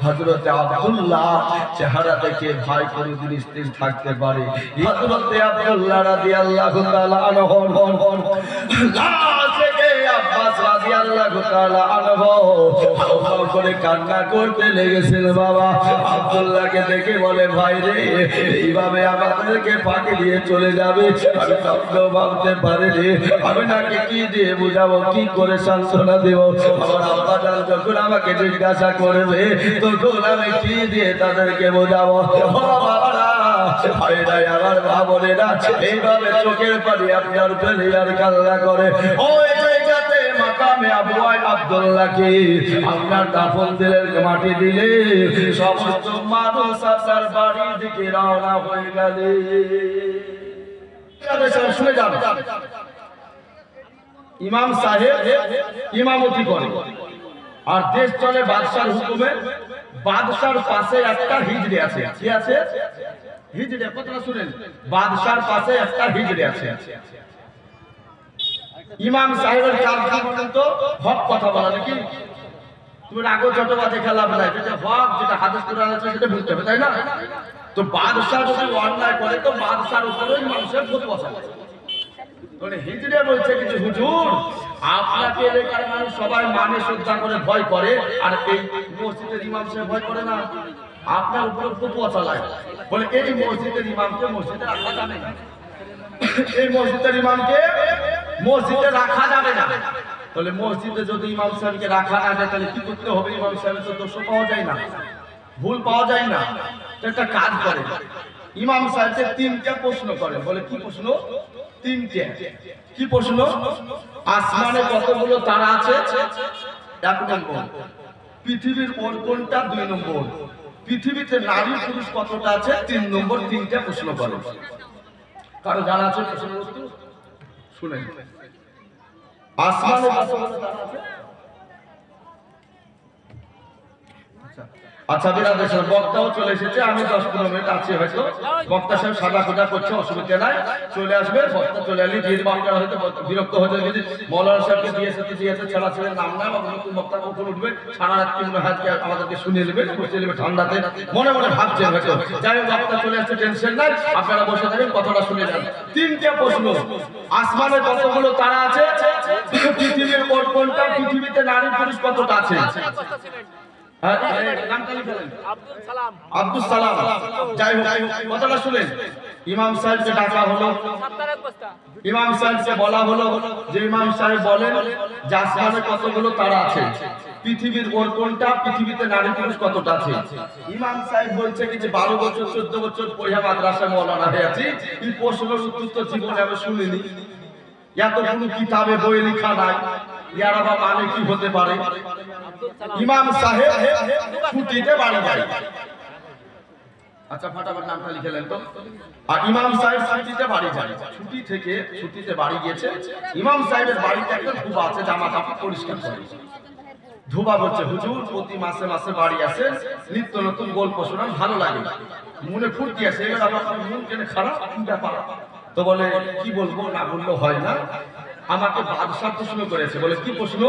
A: হযরত আব্দুল্লাহ চেহারা দেখে ভাই কোনদিন স্থির থাকতে পারে। হযরত আব্দুল্লাহ রাদিয়াল্লাহু তাআলা আনহু আব্বাস রাদিয়াল্লাহু তাআলা আনহু করে কান্না করতে লেগেছিল। বাবা আব্দুল্লাহকে দেখে বলে, ভাই রে, এইভাবে আমাদেরকে ফাঁকি দিয়ে চলে যাবে আমি স্বপ্নেও ভাবতে পারিনি। আমি নাকি কি দিয়ে বুঝাবো, কি করে সান্ত্বনা দেব? আমার আব্বা জান যখন আমাকে জিজ্ঞাসা করবে তখন আমি কি দিয়ে তাদেরকে বোঝাবো? আমার মা বোনেরা এইভাবে চোখের পানি আপনার ফেলে আর কান্না করে। ওই জায়গাতে মাকামে আবু আব্দুল্লাহকে আপনার দাফন দিলেন, মাটি দিলে সমস্ত মানুষ আপনার বাড়ির দিকে রওনা হয়ে গেলে। শুনে যান, ইমাম সাহেব ইমামতি করে আর দেশ চলে বাদশার হুকুমে। বাদশার পাশে একটা হিজড়ে আছে। কি আছে? হিজড়ে। কথাটা শুনেন, বাদশার পাশে একটা হিজড়ে আছে। ইমাম সাহেবের কাজ কি বলেন তো? হক কথা বলা। নাকি তুমি রাগো চটবা দেখে লাভ নাই, যেটা হক, যেটা হাদিস কোরআন আছে সেটা বুঝতে হবে, তাই না? তো বাদশাহ যদি অন্যায় করে তো বাদশার উপরে ইমাম সাহেব ফতোয়া চালায়। হিজড়ে বলছে কিছু, হুজুর আপনাকে এলাকার মানুষ সবাই মানে শ্রদ্ধা করে ভয় করে, আর এই মসজিদের ইমাম সাহেব ভয় করে না, আপনার উপরে ফতোয়া চালায়। বলে এই মসজিদের ইমামকে মসজিদে রাখা যাবে না, এই মসজিদের ইমামকে মসজিদে রাখা যাবে না। তাহলে মসজিদে যদি ইমাম সাহেবকে রাখা না যায় তাহলে কি করতে হবে? ইমাম সাহেবের তো দোষ পাওয়া যায় না, ভুল পাওয়া যায় না। একটা কাজ করে, ইমাম সাহেবকে তিনটা প্রশ্ন করে। বলে কি প্রশ্ন? তিনটে। কি প্রশ্ন? আসমানে কতগুলো তারা আছে? 1 নম্বর। পৃথিবীর ওর কোনটা? 2 নম্বর। পৃথিবীতে নারী পুরুষ কতটা আছে? 3 নম্বর। তিনটা প্রশ্ন করে। কারো জানা আছে প্রশ্ন? শুনেন, আসমানে কতগুলো তারা আছে? আচ্ছা বিরাদের বক্তাও চলে এসেছে, আমি 10-15 মিনিট আছি হয়তো। বক্তা সাহেব সাদা খোঁজা করছে, অসুবিধা নাই, চলে আসবে। বক্তা চলে আসলে ভিড় বাংলা হয়তো বিরক্ত হয়ে যাবে। যদি মৌলানা সাহেবকে দিয়েছে ছেড়া ছেড়ে নাম না, নতুন বক্তা কখন উঠবে, সারা রাত কি মনে হয় আমাদেরকে শুনিয়ে নেবে, বসিয়ে নেবে ঠান্ডাতে, মনে মনে ভাবছেন হয়তো। যাই হোক, বক্তা চলে আসছে, টেনশন নাই, আপনারা বসে থাকেন, কথাটা শুনে যান। তিনটা প্রশ্ন। আসমানে কতগুলো তারা আছে? পৃথিবীর ওর কোনটা? পৃথিবীতে নারী পুরুষ কতটা আছে? আব্দুল সালাম। যাই হোক, কথাটা শুনেন। ইমাম সাহেবকে ডাকা হলো, ইমাম সাহেবকে বলা হলো যে ইমাম সাহেব বলেন যে আসমানে কতগুলো তারা আছে, পৃথিবীর ওর কোনটা, পৃথিবীতে নারী পুরুষ কতটা আছে? ইমাম সাহেব বলছে কি যে 12 বছর 14 বছর পড়িয়া মাদ্রাসায় মৌলানা হয়ে আছি, এই প্রশ্নের উত্তর তো জীবনে আমি শুনিনি, এতগুলো কিতাবে বই লেখা নাই, ইয়ারা বা মানে কি হতে পারে? ইমাম সাহেব ছুটিতে বাড়ি যায়। আচ্ছা ফাটাফাট নামটা লিখেলেন তো। আর ইমাম সাহেব ছুটিতে বাড়ি যায়। ছুটিতে বাড়ি গিয়েছে। ইমাম সাহেবের বাড়িতে একটা ধুবা আছে, জামা কাপড় পরিষ্কার করে। ধুবা বলছে, হুজুর প্রতি মাসে মাসে বাড়ি আসে, নিত্য নতুন গল্প শোনান, ভালো লাগে, মনে ফুর্তি আছে। এবার আমার মন কেন খারাপ, কি ব্যাপার? তো বলে কি বলবো, না বললেও হয় না। আমাকে বাদশাহ প্রশ্ন করেছে। বলে কি প্রশ্ন?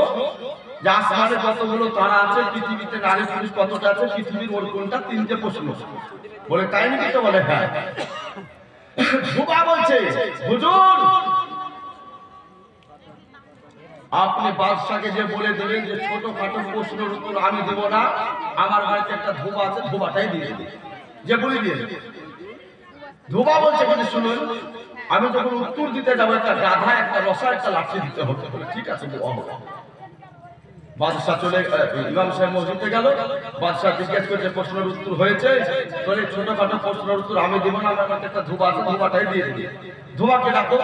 A: যে আসমানে কতগুলো তারা আছে, পৃথিবীতে নারী পুরুষ কতটা আছে, পৃথিবীর ওর কোনটা? 3টে প্রশ্ন। বলে তাই নাকি? তো বলে হ্যাঁ। ধুবা বলছে, হুজুর আপনি বাদশাকে যে বলে দিলেন যে ছোটখাটো প্রশ্নের উত্তর আমি দেব না, আমার বাড়িতে একটা ধুবা আছে, ধুবাটাই দিয়ে দিন, যে বলে দিয়ে। ধুবা বলছে কিন্তু শুনুন, আমি যখন উত্তর দিতে যাবো একটা গাধা, একটা রসা, একটা লাঠি দিতে হবে। ঠিক আছে। বাদশাহ চলে, ইমাম সাহেব মসজিদে গেল। বাদশাহ জিজ্ঞেস করছে প্রশ্নের উত্তর হয়েছে? বলে ছোটখাটো প্রশ্নের উত্তর আমি দেব না, আমার কাছে একটা ধুবা আছে, ধুবাটাই দিয়ে দিই। ধুবাকে ডাকো।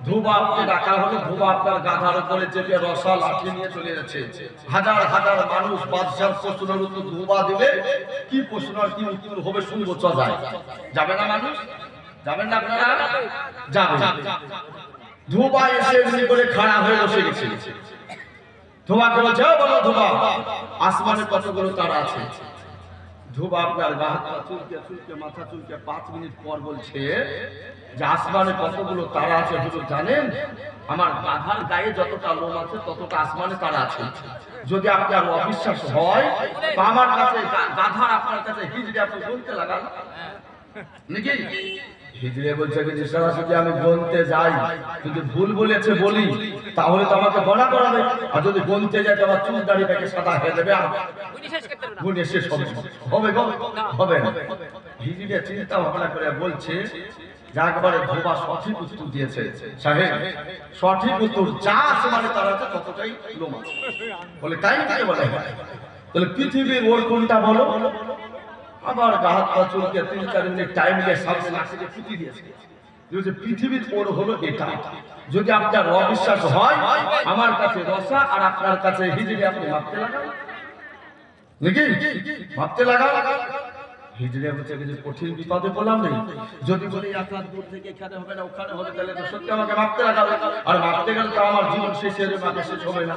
A: ধুবাকে ডাকা হলো। ধুবা আপনার গাধার উপরে চেপে রসা লাঠি নিয়ে চলে যাচ্ছে। হাজার হাজার মানুষ বাদশার প্রশ্নের উত্তর ধুবা দিবে। কি প্রশ্ন আর কি উত্তর হবে শুনবো, চজায় যাবে না মানুষ? যাবেন না আপনারা? যাবে। ধুবা এসে এমনি করে খাড়া হয়ে বসে গেছে। ধুবাকে বলছে, বলো ধুবা আসমানে কতগুলো তারা আছে। ধ্রুব আপনার গা হাত পা চুলকে চুলকে মাথা চুলকে 5 মিনিট পর বলছে যে আসমানে কতগুলো তারা আছে হুজুর জানেন? আমার গাধার গায়ে যতটা লোম আছে ততটা আসমানে তারা আছে। যদি আপনার অবিশ্বাস হয় তো আমার কাছে গাধার আপনার কাছে হিজড়ে আপনি গুনতে লাগান নাকি? হিজড়ে বলছে যে সরাসরি আমি গুনতে যাই, যদি ভুল বলেছে বলি তাহলে তো আমাকে গণা করাবে, আর যদি গুনতে যাই তো আমার চুল দাড়ি পেকে সাদা হয়ে যাবে, গুনে শেষ হবে হবে না। হিজড়ে চিন্তা ভাবনা করে বলছে যা একবারে ধোবা সঠিক উত্তর দিয়েছে সাহেব, সঠিক উত্তর যা আসমানে তারা আছে ততটাই লোম আছে। বলে তাই নাকি? বলে তাহলে পৃথিবীর ওর কোনটা বলো? আবার গা হাত পা চুলকে 3-4 মিনিট টাইম নিয়ে সামনে নাসিকে ফুটি দিয়েছে যে পৃথিবীর ওর হলো এটা। যদি আপনার অবিশ্বাস হয় আমার কাছে রসা আর আপনার কাছে হিজড়ে আপনি ভাবতে লাগান নাকি? ভাবতে লাগান। হিজড়ে বলছে যে কঠিন বিপদে বললাম নেই, যদি বলি আপনার দূর থেকে এখানে হবে না ওখানে হবে তাহলে তো সত্যি আমাকে ভাবতে লাগাবে, আর ভাবতে গেলে তো আমার জীবন শেষের মাঝে শেষ হবে না।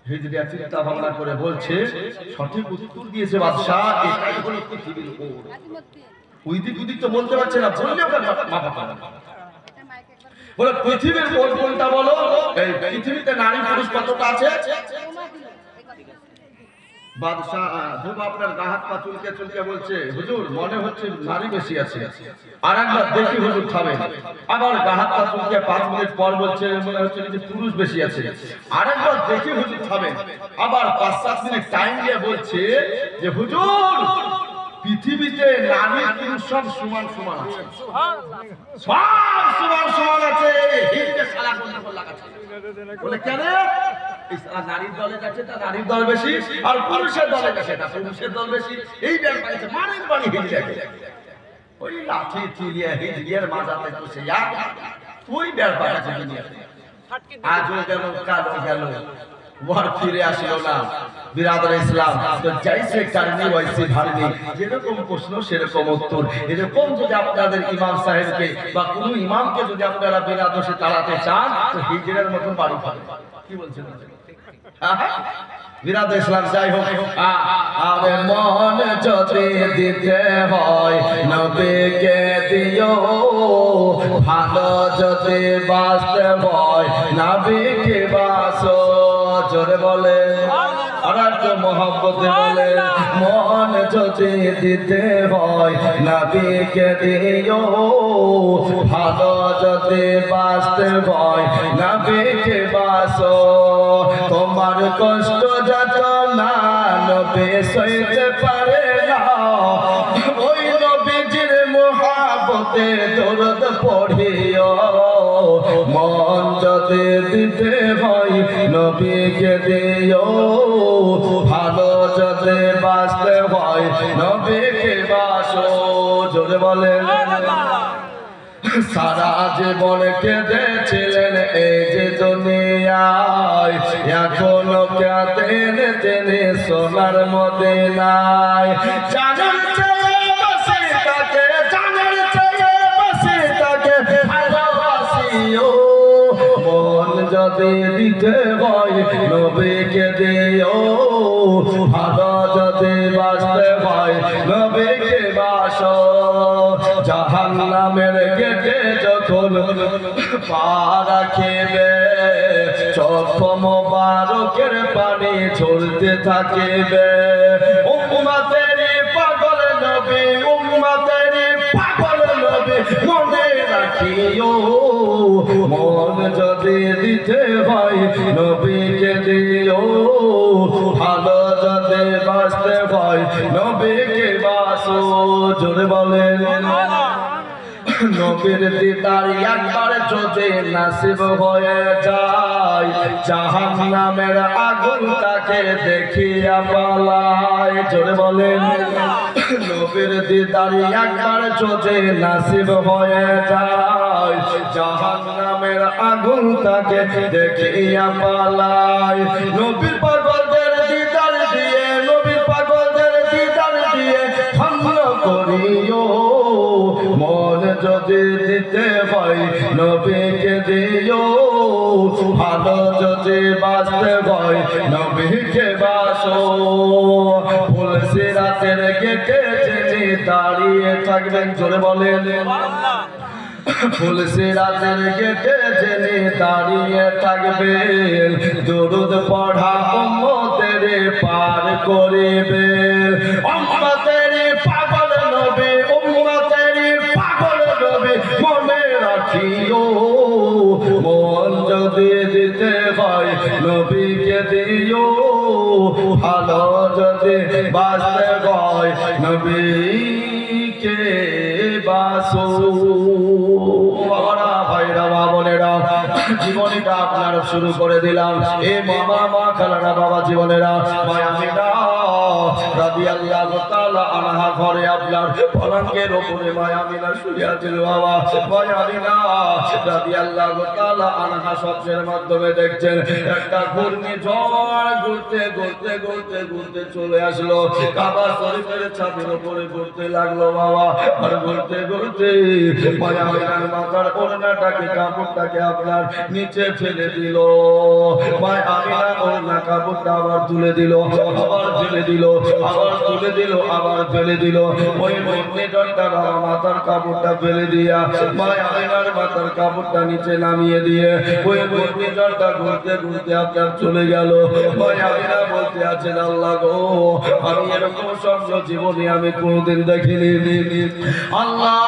A: হিজড়ে চিন্তা ভাবনা করে বলছে সঠিক উত্তর দিয়েছে বাদশা, এটাই হলো পৃথিবীর ওর। উইদিক উদিক তো বলতে পারছে না, বললে ওকে মাপা পাবে না। বলে পৃথিবীর ওর কোনটা বলো? এই পৃথিবীতে নারী পুরুষ কতটা আছে? বাদশা ধ্রুব আপনার গা হাত পা চুলকে চুলকে বলছে হুজুর মনে হচ্ছে নারী বেশি আছে, আর একবার দেখি হুজুর খাবে। আবার গা হাত পা চুলকে 5 মিনিট পর বলছে মনে হচ্ছে যে পুরুষ বেশি আছে, আর একবার দেখি হুজুর খাবে। আবার 5-7 মিনিট টাইম দিয়ে বলছে যে হুজুর পৃথিবীতে নারী পুরুষ সব সমান সমান আছে, সব সমান সমান আছে। হিজড়ে শালা কোনটা লাগাচ্ছে? বলে কেন? নারীর দলে যাচ্ছে তা নারীর দল বেশি, আর পুরুষের দলে যাচ্ছে তা পুরুষের দল বেশি। এই ব্যাপারে মানের বাড়ি হিজড়ে ওই লাঠি চিলিয়ে হিজড়ের মাজাতে বসে ওই ব্যাপার আছে দুনিয়াতে। আজও গেল কালও গেল, ওর ফিরে আসলো না। বিরাদর ইসলাম তো যাইছে কারণে ওইসে ধারণী, যেরকম প্রশ্ন সেরকম উত্তর। এরকম যদি আপনাদের ইমাম সাহেবকে বা কোনো ইমামকে যদি আপনারা বিনা দোষে তাড়াতে চান তো হিজড়ের মতন বাড়ি পাবেন। কি বলছেন? বিরাদর ইসলাম যাই হোক, আরে মন যদি দিতে হয় নবীকে দিও, ভালো যদি বাঁচতে হয় নবীকে বাঁচো। জোরে বলে আর একটু মহব্বতে বলে মন যদি দিতে হয় নবীকে দিও, ভালো যদি বাঁচতে হয় নবীকে বাঁচো। তোমার কষ্ট যত না নবী সইতে পারে না, ওই নবীজির মহব্বতে দরদ পড়িও। মন যদি দিতে হয় নবীকে দিও, ভালো যদি বাঁচতে হয় নবীকে বাঁচো। জোরে বলেন সারা জীবন কেঁদেছিলেন এই যে দুনিয়ায়, এখনো কেঁদেন তিনি সোনার মদিনায়। জানার চেয়ে বসে তাকে, জানার চেয়ে বসে তাকে ভালোবাসিও। মন যদি দিতে হয় নবীকে দিও, ভালো যদি বাঁচতে হয় নবীকে বাঁচো। জাহান্নামের গেটে যখন পা রাখিবে, চোখ মোবারকের পানি ঝরতে থাকিবে। উম্মতের পাগল নবী, উম্মতের পাগল নবী মনে রাখিও। মন যদি দিতে হয় নবীকে দিও, ভালো যদি বাঁচতে হয় নবীকে বাঁচো। জোরে বলেন নবীর দিদার একবার যদি নাসিব হয়ে যায়, জাহান্নামের আগুন তাকে দেখিয়া পালায়। জোরে বলেন নবীর দিদার একবার যদি নাসিব হয়ে যায়, জাহান্নামের আগুন তাকে দেখিয়া পালায়। নবীর পাগলদের দিদার দিয়ে, নবীর পাগলদের দিদার দিয়ে ধন্য করিও। মন যদি দিতে হয় নবীকে দিও, ভালো যদি বাঁচতে হয় নবীকে বাঁচো। আসো। ফুলসিরাতের গেটে যিনি দাঁড়িয়ে থাকবেন, জোরে বলেন। ফুলসিরাতের গেটে যিনি দাঁড়িয়ে থাকবেন, দুরূদ পড়া উম্মতের পার করিবেন। উম্মতের পাগল নবী, উম্মতের পাগল নবী মনে রাখিও। মন যদি দিতে হয় নবীকে দিও, ভালো যদি বাঁচতে হয় নবীকে বাসো। জীবনীটা আপনার শুরু করে দিলাম। এ মামা মা খালারা বাবা জীবনেরা, মায়ামিনা রাদিয়াল্লাহু তাআলা আনহা ঘরে আপনার পলঙ্কের উপরে মায়ামিনা শুয়ে আছিল। বাবা মায়ামিনা রাদিয়াল্লাহু তাআলা আনহা স্বপ্নের মাধ্যমে দেখছেন একটা ঘূর্ণিঝড় ঘুরতে ঘুরতে ঘুরতে ঘুরতে চলে আসলো কাবা শরীফের ছাদের উপরে ঘুরতে লাগলো। বাবা আর ঘুরতে ঘুরতে মায়ামিনার মাথার ওড়নাটাকে কাপড়টাকে আপনার নিচে ফেলে দিল। মায়ামিনা ওড়না কাপড়টা আবার তুলে দিল, আবার ফেলে দিল, আবার তুলে দিল, আবার ফেলে দিল। ওই ঘূর্ণিঝড়টা বাবা মাথার কাপড়টা ফেলে দিয়া মায়ামিনার মাথার কাপড়টা নিচে নামিয়ে দিয়ে ওই ঘূর্ণিঝড়টা ঘুরতে ঘুরতে আপনার চলে গেল। মায়ামিনা বলতে আছেন, আল্লাহ গো, আমি এরকম স্বপ্ন জীবনে আমি কোনোদিন দেখিনি। আল্লাহ,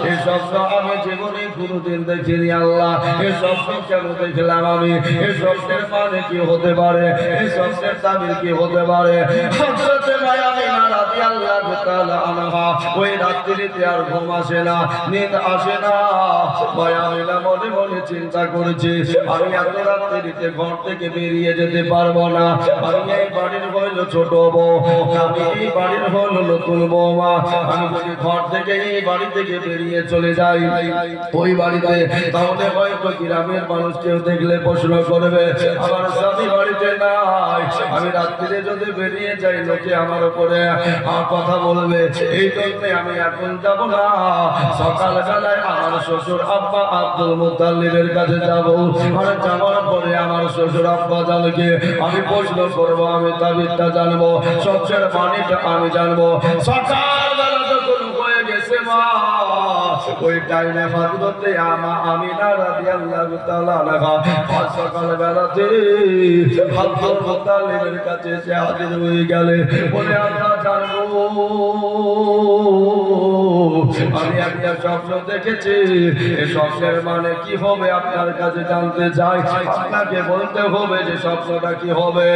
A: এই স্বপ্ন আমি জীবনে কোনোদিন দেখিনি। আল্লাহ, এই স্বপ্ন কেন দেখলাম আমি? এই স্বপ্নের মানে কি হতে পারে? এই স্বপ্নের তাবির কি হতে পারে? হযরতে মায়ামিনা রাদিয়াল্লাহু তাআলা আনহা ওই রাত্রিতে আর ঘুম আসে না, নিদ আসে না। মায়ামিনা মনে মনে চিন্তা করেছে, আমি এত রাত্রিতে ঘর থেকে বেরিয়ে যেতে পারবো না। আমি এই বাড়ির হইল ছোট বউ, আমি এই বাড়ির হইল নতুন বৌমা। আমি যদি ঘর থেকে এই বাড়ি থেকে বেরিয়ে চলে যাই ওই বাড়িতে, তাহলে হয়তো গ্রামের মানুষ কেউ দেখলে প্রশ্ন করবে আমার স্বামী বাড়িতে নাই। আমি রাত্রিতে যদি বেরিয়ে যাই লোকে আমার উপরে কথা বলবে। এই জন্য আমি এখন যাব না, সকালবেলায় আমার শ্বশুর আব্বা আব্দুল মুত্তালিবের কাছে যাব। আর যাওয়ার পরে আমার শ্বশুর আব্বা জানকে আমি প্রশ্ন করবো, আমি তাবিরটা জানবো, সবচেয়ে পানিটা আমি জানবো। সকালবেলা যখন হয়ে গেছে মা, ওই টাইমে হযরতে আমিনা রাদিয়াল্লাহু তাআলা আনহা সকালবেলাতে আব্দুল মুত্তালিবের কাছে এসে হাজির হয়ে গেলে, বলে আমরা জানবো আমি একটা স্বপ্ন দেখেছি, এই স্বপ্নের মানে কি হবে আপনার কাছে জানতে চাই। আপনাকে বলতে হবে যে স্বপ্নটা কি হবে।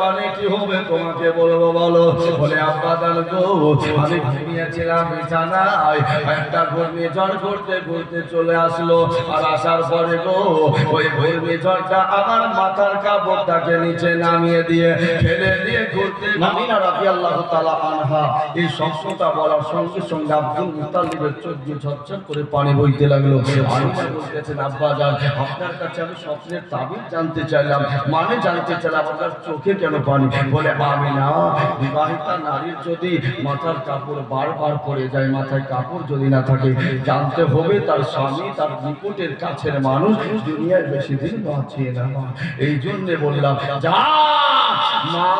A: মানে কি হবে তোমাকে বলবো, বলো। বলে আব্বা জানতো আমি ঘুমিয়েছিলাম বিছানায়, একটা ঘূর্ণিঝড় ঘুরতে ঘুরতে চলে আসলো। আর আসার পরে গো ওই ঘূর্ণিঝড়টা আমার মাথার কাপড়টাকে নিচে নামিয়ে দিয়ে ফেলে দিয়ে ঘুরতে। আমিনা রাদিয়াল্লাহু তাআলা আনহা এই স্বপ্নটা বলার সঙ্গে সঙ্গে আব্দুল মুত্তালিবের চোখ দিয়ে ঝরঝর করে পানি বইতে লাগলো। আমিনা বলতেছেন, আব্বা জান, আপনার কাছে আমি স্বপ্নের তাবির জানতে চাইলাম, মানে জানতে চাইলাম আপনার চোখে কেন পানি? বলে আমিনা, বিবাহিতা নারীর যদি মাথার কাপড় বারবার পরে যায়, মাথায় কাপড় যদি না থাকে, জানতে হবে তার স্বামী তার নিকটের কাছের মানুষ দুনিয়ার বেশি দিন বাঁচে না। এই জন্য বললাম যা মা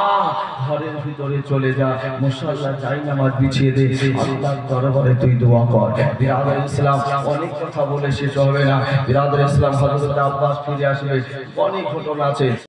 A: ঘরের ভিতরে চলে যা, মুসাল্লা যাই নামাজ বিছিয়ে দে, আল্লাহর দরবারে তুই দোয়া কর। বিরাদর ইসলাম অনেক কথা বলে শেষ হবে না। বিরাদর ইসলাম হযরত আব্বাস ফিরে আসবে, অনেক ঘটনা আছে।